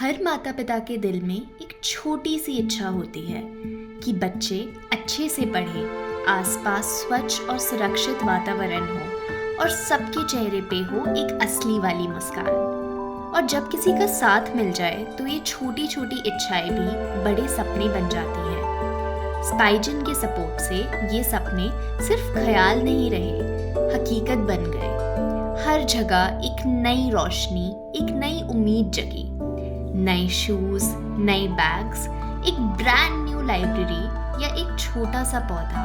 हर माता पिता के दिल में एक छोटी सी इच्छा होती है कि बच्चे अच्छे से पढ़ें, आसपास स्वच्छ और सुरक्षित वातावरण हो और सबके चेहरे पे हो एक असली वाली मुस्कान। और जब किसी का साथ मिल जाए तो ये छोटी छोटी इच्छाएं भी बड़े सपने बन जाती हैं। स्पाइजन के सपोर्ट से ये सपने सिर्फ ख्याल नहीं रहे, हकीकत बन गए। हर जगह एक नई रोशनी, एक नई उम्मीद जगी। नए शूज, नए बैग्स, एक ब्रांड न्यू लाइब्रेरी या एक छोटा सा पौधा,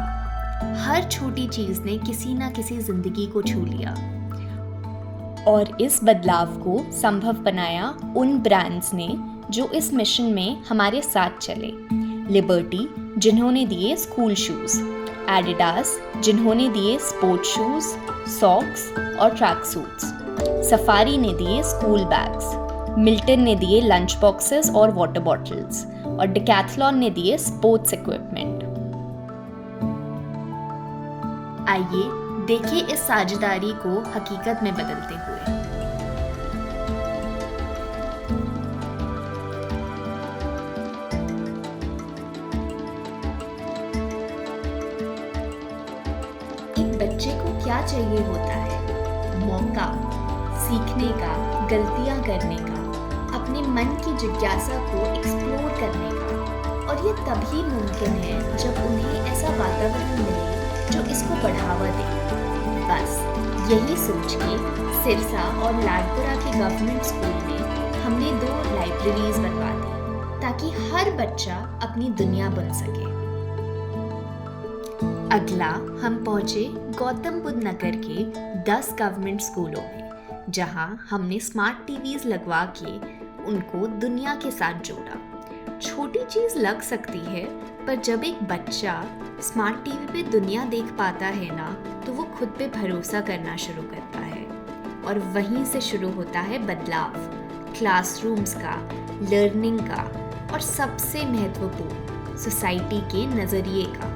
हर छोटी चीज ने किसी ना किसी जिंदगी को छू लिया। और इस बदलाव को संभव बनाया उन ब्रांड्स ने जो इस मिशन में हमारे साथ चले। लिबर्टी जिन्होंने दिए स्कूल शूज, एडिडास जिन्होंने दिए स्पोर्ट्स शूज, सॉक्स और ट्रैक सूट्स, सफारी ने दिए स्कूल बैग्स, मिल्टन ने दिए लंच बॉक्सेस और वाटर बॉटल्स और डिकैथलॉन ने दिए स्पोर्ट्स इक्विपमेंट। आइए देखिए इस साझेदारी को हकीकत में बदलते हुए। एक बच्चे को क्या चाहिए होता है? मौका, सीखने का, गलतियां करने का, अपने मन की जिज्ञासा को एक्सप्लोर करने का। और ये तभी मुमकिन है जब उन्हें ऐसा वातावरण मिले जो इसको बढ़ावा दे। बस यही सोच के सिरसा और लाडपुरा के गवर्नमेंट स्कूल में हमने 2 लाइब्रेरीज बनवा दी ताकि हर बच्चा अपनी दुनिया बन सके। अगला हम पहुंचे गौतम बुद्ध नगर के 10 गवर्नमेंट स्कूलों में, जहां हमने स्मार्ट टीवीज लगवा के उनको दुनिया के साथ जोड़ा। छोटी चीज लग सकती है, पर जब एक बच्चा स्मार्ट टीवी पे दुनिया देख पाता है ना, तो वो खुद पे भरोसा करना शुरू करता है। और वहीं से शुरू होता है बदलाव, क्लासरूम्स का, लर्निंग का और सबसे महत्वपूर्ण सोसाइटी के नजरिए का।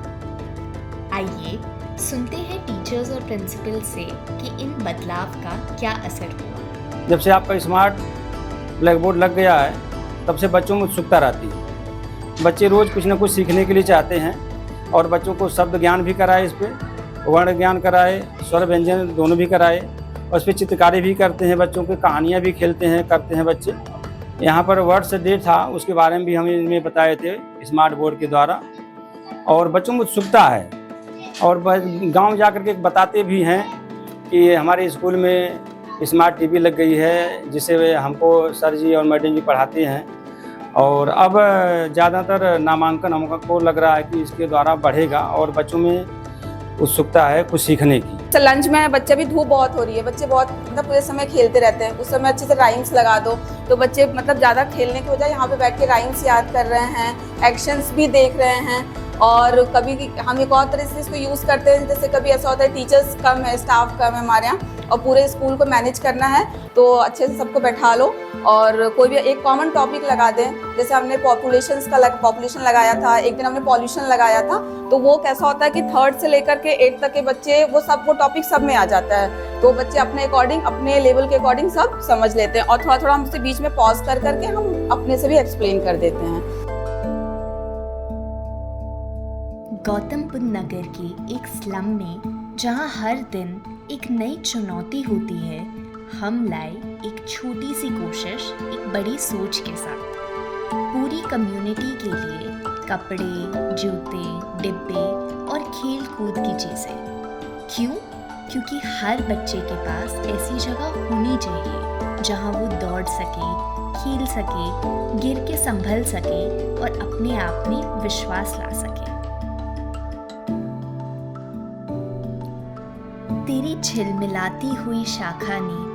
आइए सुनते हैं टीचर्स और प्रिंसिपल से कि इन बदलाव का क्या असर हुआ। जब से आपका स्मार्ट ब्लैक बोर्ड लग गया है, तब से बच्चों में उत्सुकता रहती है। बच्चे रोज़ कुछ ना कुछ सीखने के लिए चाहते हैं और बच्चों को शब्द ज्ञान भी कराए, इस पर वर्ण ज्ञान कराए, स्वर व्यंजन दोनों भी कराए और इस पर चित्रकारी भी करते हैं। बच्चों की कहानियाँ भी खेलते हैं, करते हैं बच्चे। यहाँ पर वर्ड्स डे था, उसके बारे में भी हम इनमें बताए थे स्मार्ट बोर्ड के द्वारा। और बच्चों में उत्सुकता है और गांव जा कर के बताते भी हैं कि हमारे स्कूल में स्मार्ट टीवी लग गई है, जिसे वे हमको सर जी और मैडम जी पढ़ाते हैं। और अब ज़्यादातर नामांकन हमको लग रहा है कि इसके द्वारा बढ़ेगा और बच्चों में उत्सुकता है कुछ सीखने की। तो लंच में बच्चे भी धूप बहुत हो रही है, बच्चे बहुत पूरे समय खेलते रहते हैं। उस समय अच्छे से राइम्स लगा दो तो बच्चे ज़्यादा खेलने की बजाय यहाँ पे बैठ के राइम्स याद कर रहे हैं, एक्शंस भी देख रहे हैं। और कभी हम एक और तरह से इसको यूज़ करते हैं, जैसे कभी ऐसा होता है टीचर्स कम है, स्टाफ कम है हमारे यहाँ और पूरे स्कूल को मैनेज करना है, तो अच्छे से सबको बैठा लो और कोई भी एक कॉमन टॉपिक लगा दें। जैसे हमने पॉपुलेशन लगाया था, एक दिन हमने पॉल्यूशन लगाया था। तो वो कैसा होता है कि 3rd से लेकर के 8th तक के बच्चे वो टॉपिक सब में आ जाता है, तो बच्चे अपने अकॉर्डिंग, अपने लेवल के अकॉर्डिंग सब समझ लेते हैं। और थोड़ा थोड़ा हमसे बीच में पॉज कर करके हम अपने से भी एक्सप्लेन कर देते हैं। गौतम बुद्ध नगर के एक स्लम में, जहां हर दिन एक नई चुनौती होती है, हम लाए एक छोटी सी कोशिश एक बड़ी सोच के साथ। पूरी कम्युनिटी के लिए कपड़े, जूते, डिब्बे और खेल कूद की चीज़ें। क्यों? क्योंकि हर बच्चे के पास ऐसी जगह होनी चाहिए जहां वो दौड़ सके, खेल सके, गिर के संभल सके और अपने आप में विश्वास ला सके। तेरी झिलमिलाती हुई शाखा ने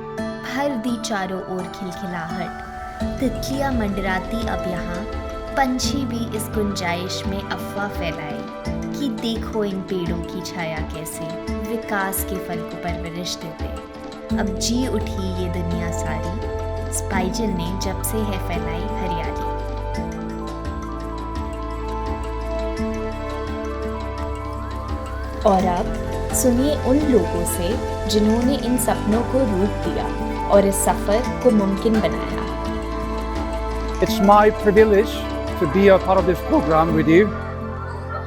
भर दी चारों ओर खिलखिलाहट। तितलियां मंडराती अब यहाँ, पंछी भी इस गुंजाइश में अफवाह फैलाए कि देखो इन पेड़ों की छाया कैसे विकास के फल को परवरिश देते। अब जी उठी ये दुनिया सारी, स्पाइजन ने जब से है फैलाई हरियाली। और अब सुनिए उन लोगों से जिन्होंने इन सपनों को रूप दिया और इस सफ़र को मुमकिन बनाया। It's my privilege to be a part of this program with you.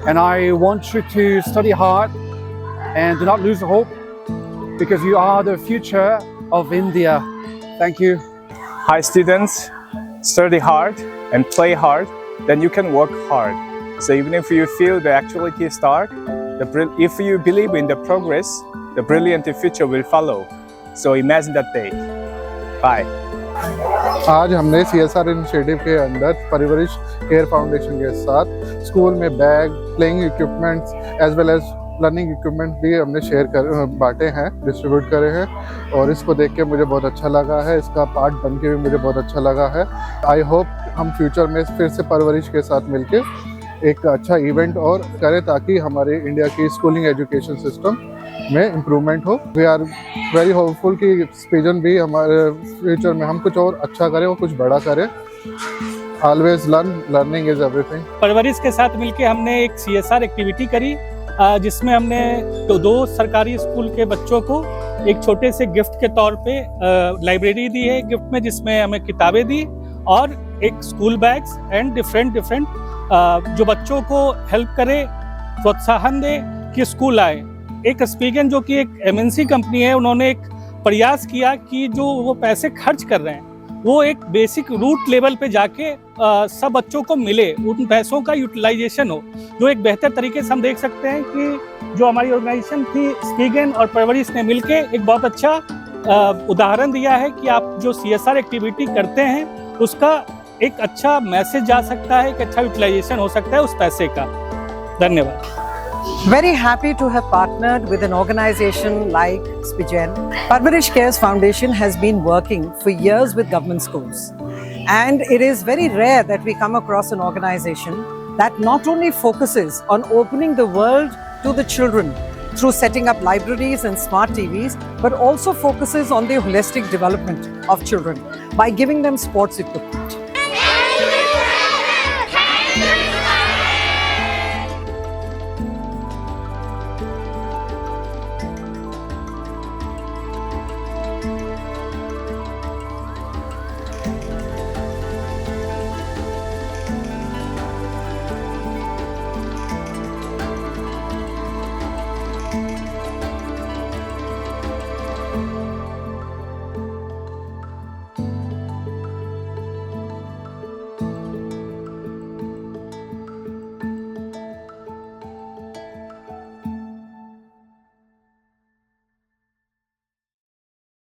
And I want you to study hard and do not lose hope, because you are the future of India. Thank you. Hi students, study hard and play hard, then you can work hard. So even if you feel the actuality is dark, if you believe in the progress, the brilliant future will follow. So imagine that day. Bye. आज हमने CSR initiative के अंदर परवरिश care foundation के साथ school में bag, playing equipments as well as learning equipment भी हमने बांटे हैं, डिस्ट्रीब्यूट करे हैं, और इसको देख के मुझे बहुत अच्छा लगा है। इसका पार्ट बन के भी मुझे बहुत अच्छा लगा है। आई होप हम फ्यूचर में फिर से परवरिश के साथ मिलके एक अच्छा इवेंट और करें, ताकि हमारे इंडिया की स्कूलिंग एजुकेशन सिस्टम में इम्प्रूवमेंट हो। वी आर वेरी होपफुल कि विजन भी हमारे फ्यूचर में हम कुछ और अच्छा करें और कुछ बड़ा करें। Always learning is everything. परवरिश के साथ मिलके हमने एक CSR एक्टिविटी करी, जिसमें हमने दो सरकारी स्कूल के बच्चों को एक छोटे से गिफ्ट के तौर पे लाइब्रेरी दी है गिफ्ट में, जिसमें हमें किताबें दी और एक स्कूल बैग्स एंड डिफरेंट जो बच्चों को हेल्प करे, प्रोत्साहन दे कि स्कूल आए। एक स्पीगन जो कि एक MNC कंपनी है, उन्होंने एक प्रयास किया कि जो वो पैसे खर्च कर रहे हैं वो एक बेसिक रूट लेवल पे जाके सब बच्चों को मिले, उन पैसों का यूटिलाइजेशन हो, जो एक बेहतर तरीके से हम देख सकते हैं कि जो हमारी ऑर्गेनाइजेशन थी स्पीगन और परवरिश ने मिलके एक बहुत अच्छा उदाहरण दिया है कि आप जो CSR एक्टिविटी करते हैं उसका एक अच्छा मैसेज जा सकता है, एक अच्छा यूटिलाइजेशन हो सकता है उस पैसे का। धन्यवाद। Very happy to have partnered with an organization like Spigen. Parvarish Cares Foundation has been working for years with government schools. And it is very rare that we come across an organization that not only focuses on opening the world to the children through setting up libraries and smart TVs, but also focuses on the holistic development of children by giving them sports equipment.